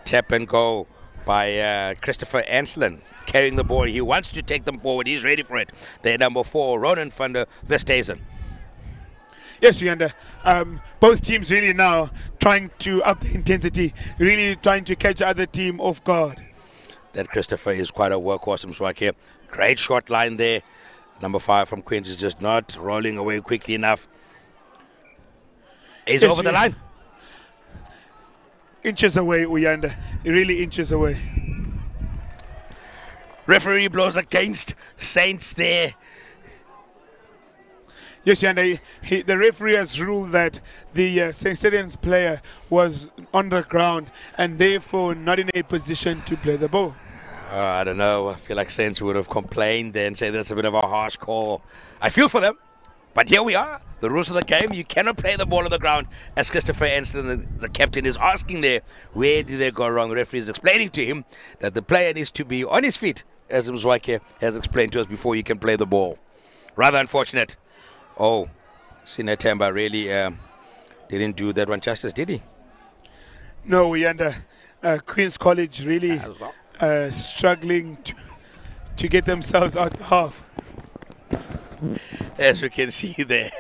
Tap and go by Christopher Anslin, carrying the ball. He wants to take them forward. He's ready for it. They're number 4, Ronan van der Westhuizen. Yes, and both teams really now trying to up the intensity, really trying to catch the other team off guard. That Christopher is quite a workhorse, Mswaki. Great short line there. Number 5 from Queens is just not rolling away quickly enough. He's over the line. Inches away, Uyanda. Really inches away. Referee blows against Saints there. Yes, and the referee has ruled that the St. Stithian's player was on the ground and therefore not in a position to play the ball. I don't know. I feel like Saints would have complained and say that's a bit of a harsh call. I feel for them, but here we are. The rules of the game, you cannot play the ball on the ground. As Christopher Anslin, the captain, is asking there, where did they go wrong? The referee is explaining to him that the player needs to be on his feet, as Mzwake has explained to us before you can play the ball. Rather unfortunate. Oh, Sinatemba really didn't do that one justice, did he? No, we under Queen's College really struggling to get themselves out the half. As we can see there,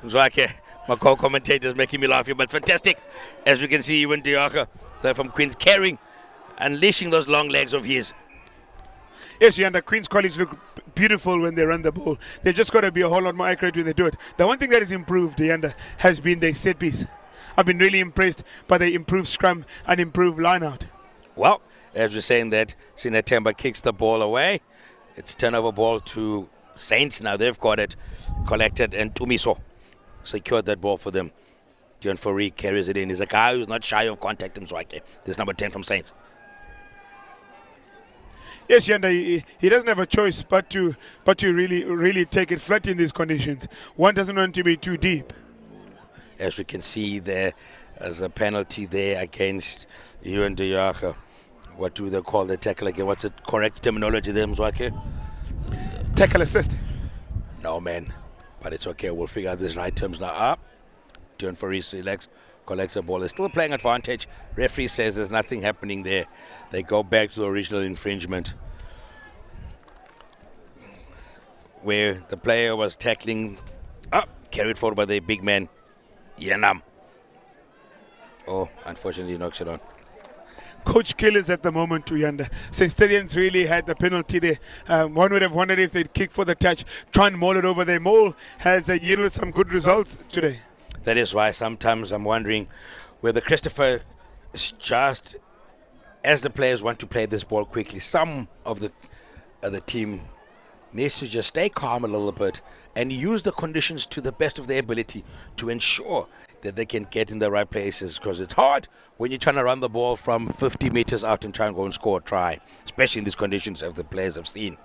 Mzwake, my co-commentator, is making me laugh here, but fantastic. As we can see, Ewan Diaka from Queen's carrying, unleashing those long legs of his. Yes, Yanda, Queen's College look beautiful when they run the ball. They just got to be a whole lot more accurate when they do it. The one thing that has improved, Yanda, has been their set piece. I've been really impressed by the improved scrum and improved line out. Well, as we're saying that, Sinatemba kicks the ball away. It's turnover ball to Saints now. They've got it collected, and Tumiso secured that ball for them. John Fourie carries it in. He's a guy who's not shy of contact him, so this number 10 from Saints. Yes, Yanda, he doesn't have a choice but to really take it flat in these conditions. One doesn't want to be too deep. As we can see there, as a penalty there against Ewan Diaka. What do they call the tackle again? What's the correct terminology there, Mzwake? Tackle assist. No, man. But it's okay. We'll figure out these right terms now. Up. Turn for selects, collects the ball. They're still playing advantage. Referee says there's nothing happening there. They go back to the original infringement, where the player was tackling up, carried forward by the big man, Yanam. Oh, unfortunately, he knocks it on. Coach killers at the moment to Yanda. St. Stithians really had the penalty there. One would have wondered if they'd kick for the touch, try and maul it over. Their maul has yielded some good results today. That is why sometimes I'm wondering whether Christopher is just, as the players want to play this ball quickly, some of the team needs to just stay calm a little bit and use the conditions to the best of their ability to ensure that they can get in the right places, because it's hard when you're trying to run the ball from 50 meters out and try and go and score a try, especially in these conditions as the players have seen.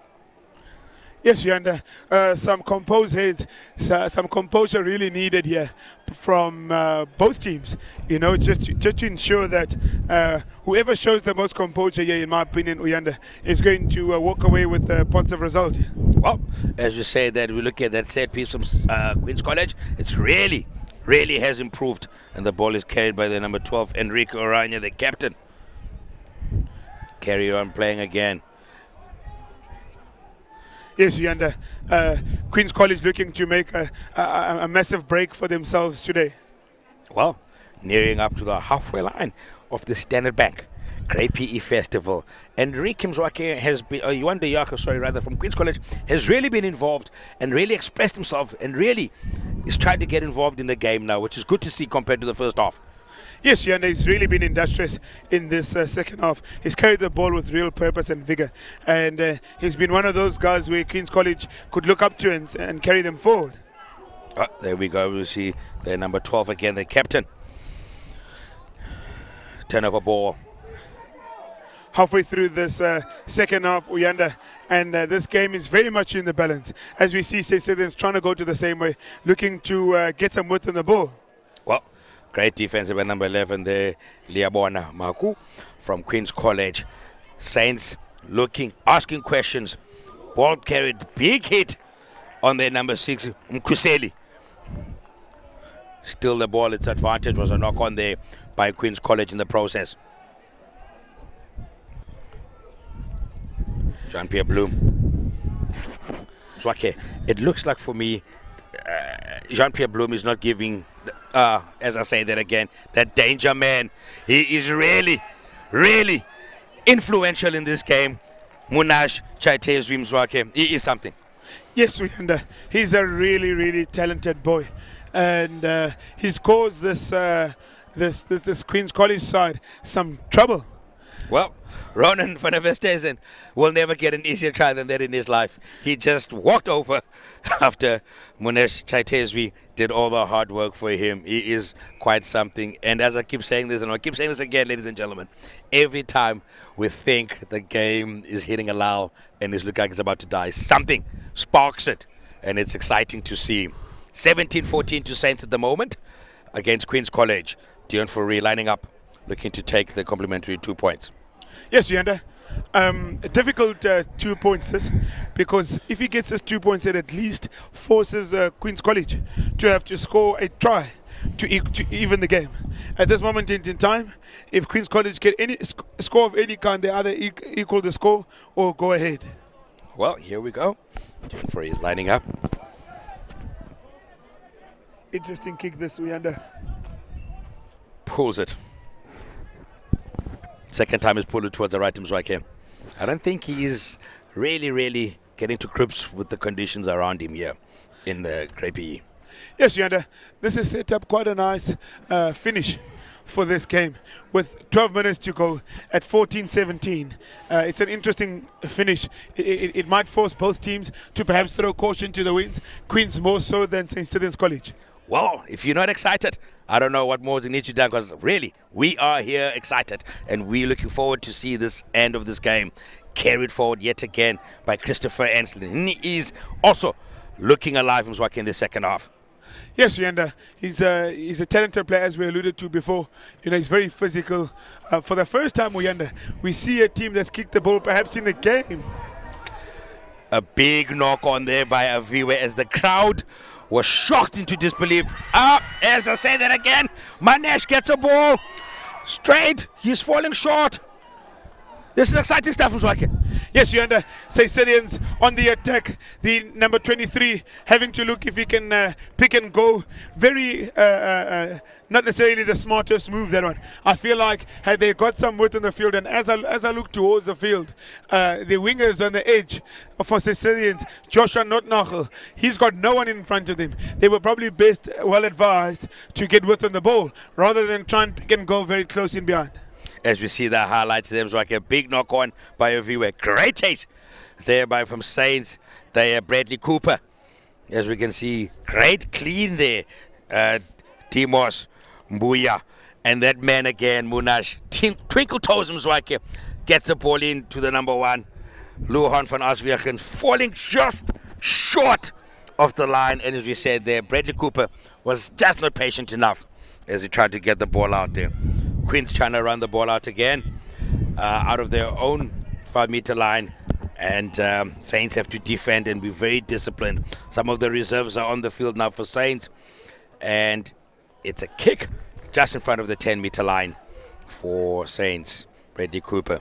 Yes, Yanda, some composed heads, some composure really needed here from both teams. You know, just to ensure that whoever shows the most composure here, in my opinion, Uyanda, is going to walk away with a positive result. Well, as you say that, we look at that set piece from Queen's College. It's really has improved, and the ball is carried by the number 12, Enrico Aranya, the captain. Carry on playing again. Yes, Yanda. Queen's College looking to make a massive break for themselves today. Well, nearing up to the halfway line of the Standard Bank Great PE Festival. And Ricky Mzwake has been, Yuan De Yako, sorry, rather, from Queen's College, has really been involved and really expressed himself and really is trying to get involved in the game now, which is good to see compared to the first half. Yes, Yanda, he's really been industrious in this second half. He's carried the ball with real purpose and vigor. And he's been one of those guys where Queen's College could look up to and carry them forward. Oh, there we go. We see their number 12 again, the captain. Turnover ball. Halfway through this second half, Uyanda, and this game is very much in the balance. As we see, Stithian trying to go to the same way, looking to get some width on the ball. Well, great defense by number 11 there, Liabona Maku from Queen's College. Saints looking, asking questions. Ball carried, big hit on their number 6, Mkuseli. Still the ball, its advantage was a knock on there by Queen's College in the process. Jean-Pierre Bloom. Zwake, it looks like for me, Jean-Pierre Bloom is not giving, as I say that again, that danger man. He is really, really influential in this game. Munash Chaitezwi Mzwake, he is something. Yes, Uyanda, he's a really, really talented boy. And he's caused this Queen's College side some trouble. Well, Ronan van der Westhuizen will never get an easier try than that in his life. He just walked over after Munesh Chaitezwi did all the hard work for him. He is quite something. And as I keep saying this, and I keep saying this again, ladies and gentlemen, every time we think the game is hitting a lull and it's looking like it's about to die, something sparks it. And it's exciting to see. 17-14 to Saints at the moment against Queen's College. Dion Fourie lining up, looking to take the complimentary 2 points. Yes, Uyanda. A difficult 2 points this, because if he gets this 2 points, it at least forces Queen's College to have to score a try to even the game. At this moment in time, if Queen's College get any score of any kind, they either equal the score or go ahead. Well, here we go. Dion Fourie is lining up. Interesting kick this, Uyanda. Pulls it. Second time he's pulled it towards the right Mzwake. I don't think he's really getting to grips with the conditions around him here in the Great PE. Yes, Uyanda. This has set up quite a nice finish for this game with 12 minutes to go at 14-17. It's an interesting finish. It might force both teams to perhaps throw caution to the winds. Queens more so than St. Stithian's College. Well, if you're not excited, I don't know what more to need to do, because really, we are here excited and we're looking forward to see this end of this game carried forward yet again by Christopher Enslin. And he is also looking alive in the second half. Yes, Uyanda. He's a talented player, as we alluded to before. You know, he's very physical. For the first time, Uyanda, we see a team that's kicked the ball perhaps in the game. A big knock on there by Aviwe as the crowd was shocked into disbelief. As I say that again, Manesh gets a ball straight. He's falling short. This is exciting stuff, Mzwake. Yes, Uyanda. Stithians on the attack. The number 23 having to look if he can pick and go. Very, not necessarily the smartest move, that one. I feel like had they got some width on the field, and as I look towards the field, the wingers on the edge for Stithians, Joshua Notnagel, he's got no one in front of them. They were probably best well advised to get width on the ball rather than try and pick and go very close in behind. As we see the highlights there, it was like a big knock on by Aviwe. Great chase there by from Saints. They Bradley Cooper. As we can see, great clean there. Timos Mbuya. And that man again, Munash. Twinkle toes Mzwake gets the ball in to the number 1. Luhan van Aswegen falling just short of the line. And as we said there, Bradley Cooper was just not patient enough as he tried to get the ball out there. Queens trying to run the ball out again, out of their own 5-meter line, and Saints have to defend and be very disciplined. Some of the reserves are on the field now for Saints, and it's a kick just in front of the 10-meter line for Saints. Bradley Cooper.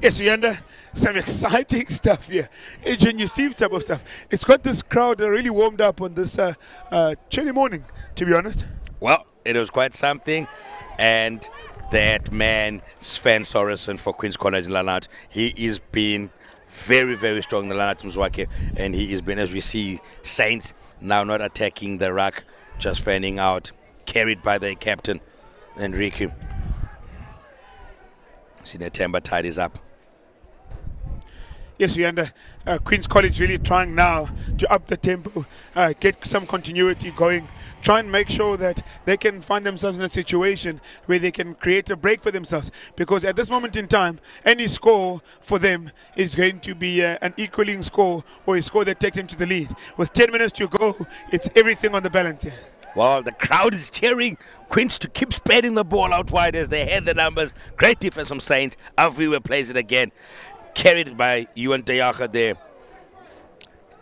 Yes, Uyanda, some exciting stuff here. Agent Yusuf type of stuff. It's got this crowd really warmed up on this chilly morning, to be honest. Well, it was quite something, and that man, Sven Sorensen for Queen's College in Lanark. He is been very, very strong in the Lanark Mzwakhe, and he has been, as we see, Saints now not attacking the ruck, just fanning out, carried by their captain, Enrique. Sinatemba tidies up. Yes, we under Queen's College really trying now to up the tempo, get some continuity going, try and make sure that they can find themselves in a situation where they can create a break for themselves. Because at this moment in time, any score for them is going to be an equaling score or a score that takes them to the lead. With 10 minutes to go, it's everything on the balance here. Well, the crowd is cheering Queens to keep spreading the ball out wide as they had the numbers. Great defense from Saints. Aviwe plays it again. Carried by Ewan Deyaga there.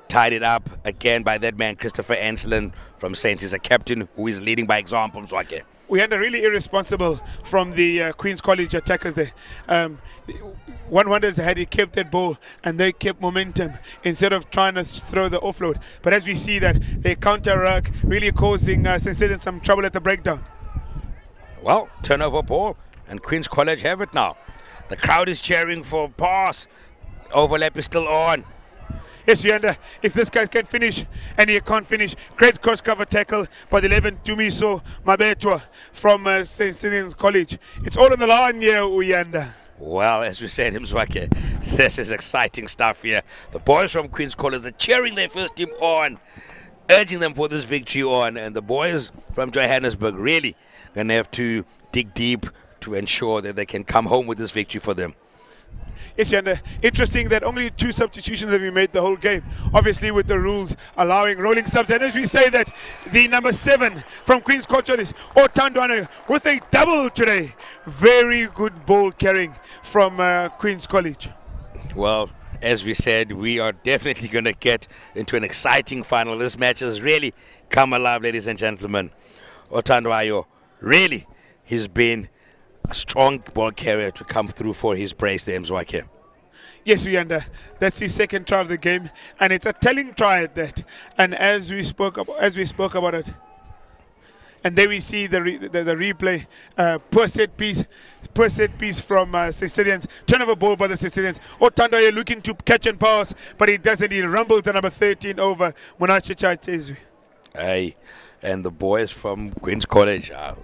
Tied it up again by that man, Christopher Anselin from Saints. He's a captain who is leading by example. We had a really irresponsible from the Queen's College attackers there. One wonders had he kept that ball and they kept momentum instead of trying to throw the offload. But as we see that they counter-ruck, really causing St. Stithian some trouble at the breakdown. Well, turnover ball, and Queen's College have it now. The crowd is cheering for pass. Overlap is still on. Yes, Yanda, if this guy can finish and he can't finish, great cross-cover tackle by the 11, Tumiso Mabetwa from St. Stithian's College. It's all on the line here, Uyanda. Well, as we said, Mzwakhe, this is exciting stuff here. The boys from Queen's College are cheering their first team on, urging them for this victory on, and the boys from Johannesburg really going to have to dig deep to ensure that they can come home with this victory for them. Yes, Yanda. Interesting that only 2 substitutions have been made the whole game. Obviously, with the rules allowing rolling subs. And as we say that, the number 7 from Queen's College is Otandwane with a double today. Very good ball carrying from Queen's College. Well, as we said, we are definitely going to get into an exciting final. This match has really come alive, ladies and gentlemen. Otandwayo, really, he's been a strong ball carrier to come through for his brace there, Mzwakhe. Yes, Uyanda, that's his second try of the game, and it's a telling try at that. And as we spoke about it, and there we see the replay, poor set piece from St. Stithians, turnover ball by the St. Stithians. Otandwayo looking to catch and pass, but he doesn't. He rumbles the number 13 over Munachicha. Hey, and the boys from Queen's College are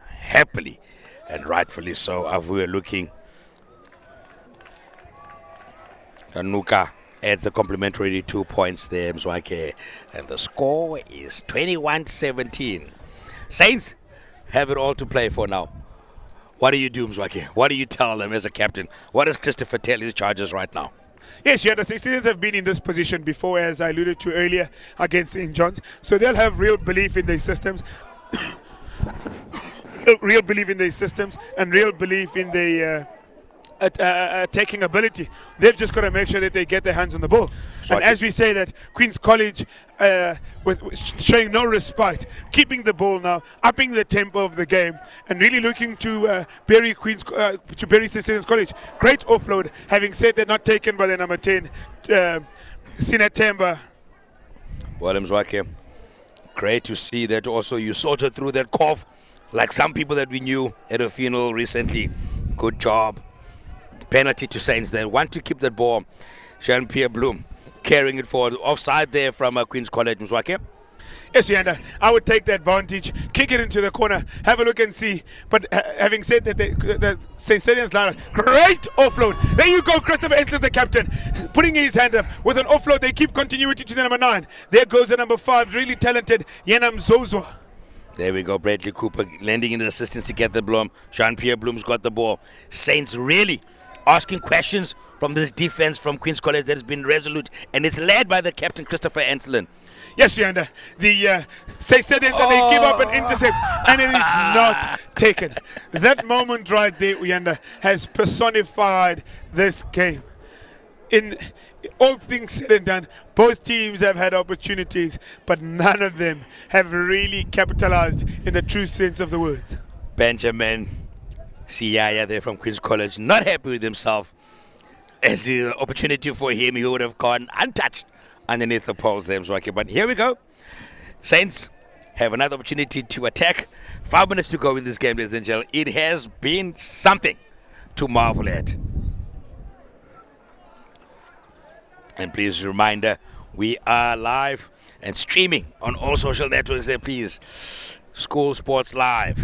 happily and rightfully so. Avuye looking. Anuka adds a complimentary 2 points there, Mzwakhe. And the score is 21-17. Saints have it all to play for now. What do you do, Mzwakhe? What do you tell them as a captain? What does Christopher tell his charges right now? Yes, yeah, the St. Stithians have been in this position before, as I alluded to earlier, against St. John's. So they'll have real belief in their systems. Real belief in their systems and real belief in their attacking ability. They've just got to make sure that they get their hands on the ball. And as we say that, Queen's College with showing no respite, keeping the ball now, upping the tempo of the game, and really looking to bury St. Stithians College. Great offload. Having said that, not taken by the number 10, Sinatemba. Well, Mzwakhe, great to see that also you soldiered through that cough. Like some people that we knew at a funeral recently. Good job. Penalty to Saints there. Want to keep that ball. Jean-Pierre Bloom carrying it forward. Offside there from Queen's College, Mzwakhe. Yes, Yanda. I would take the advantage, kick it into the corner, have a look and see. But having said that, the St. Stithians line, great offload. There you go, Christopher Enslin, the captain, putting his hand up with an offload. They keep continuity to the number 9. There goes the number 5, really talented Yenam Zozwa. There we go, Bradley Cooper lending in the assistance to get the Bloom. Jean-Pierre Bloom's got the ball. Saints really asking questions from this defense from Queen's College that has been resolute, and it's led by the captain, Christopher Anselin. Yes, Yanda. The St. Stithians, and they give up an intercept, and it is not taken. That moment right there, Yanda, has personified this game. In all things said and done, both teams have had opportunities, but none of them have really capitalized in the true sense of the words. Benjamin Siyaya there from Queen's College, not happy with himself. As the opportunity for him, he would have gone untouched underneath the poles there, Mzwakhe. But here we go. Saints have another opportunity to attack. 5 minutes to go in this game, ladies and gentlemen. It has been something to marvel at. And please, a reminder, we are live and streaming on all social networks there, please. School Sports Live.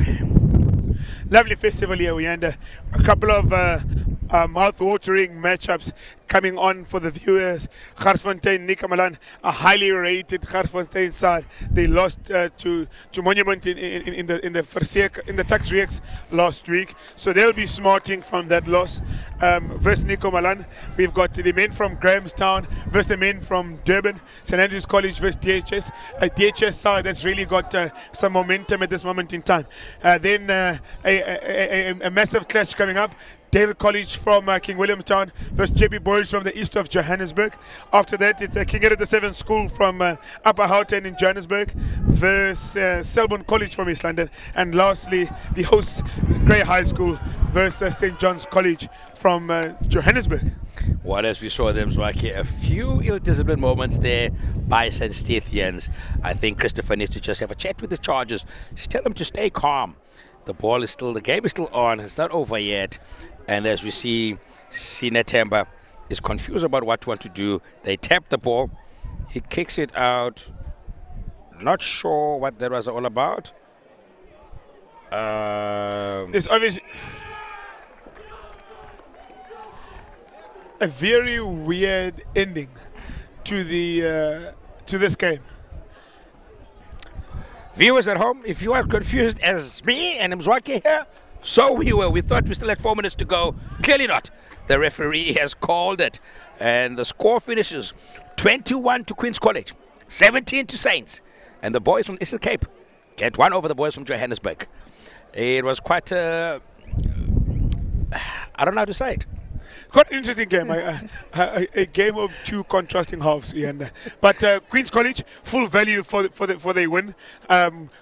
Lovely festival here, Uyanda. A couple of mouth-watering matchups coming on for the viewers. Garsfontein, Nikomalan, a highly rated Garsfontein side. They lost to Monument in the Tax Reeks last week, so they'll be smarting from that loss. Versus Nikomalan, we've got the men from Grahamstown versus the men from Durban. St Andrews College versus DHS. A DHS side that's really got some momentum at this moment in time. Then a massive clash coming up. Dale College from King Williamstown versus JB Boys from the east of Johannesburg. After that, it's King Edward VII School from Upper Houghton in Johannesburg versus Selborne College from East London. And lastly, the hosts, Grey High School versus St John's College from Johannesburg. Well, as we saw them, Zwaki, a few ill-disciplined moments there by St Stithians. I think Christopher needs to just have a chat with the Chargers. Just tell them to stay calm. The game is still on. It's not over yet. And as we see, Sina Temba is confused about what to want to do. They tap the ball. He kicks it out. Not sure what that was all about. There's obviously a very weird ending to this game. Viewers at home, if you are confused as me and Mzwaki here, so we were. We thought we still had 4 minutes to go. Clearly not. The referee has called it. And the score finishes 21 to Queen's College, 17 to Saints. And the boys from Eastern Cape get one over the boys from Johannesburg. It was quite I don't know how to say it. Quite an interesting game, a game of two contrasting halves. But Queen's College, full value for their win.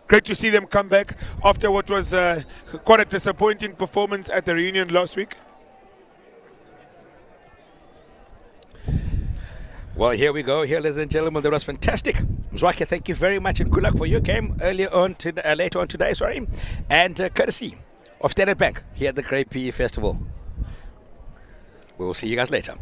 Great to see them come back after what was quite a disappointing performance at the reunion last week. Well, here we go. Here, ladies and gentlemen, that was fantastic. Mzwaki, thank you very much, and good luck for your game later on today. And courtesy of Standard Bank here at the Great PE Festival. We will see you guys later.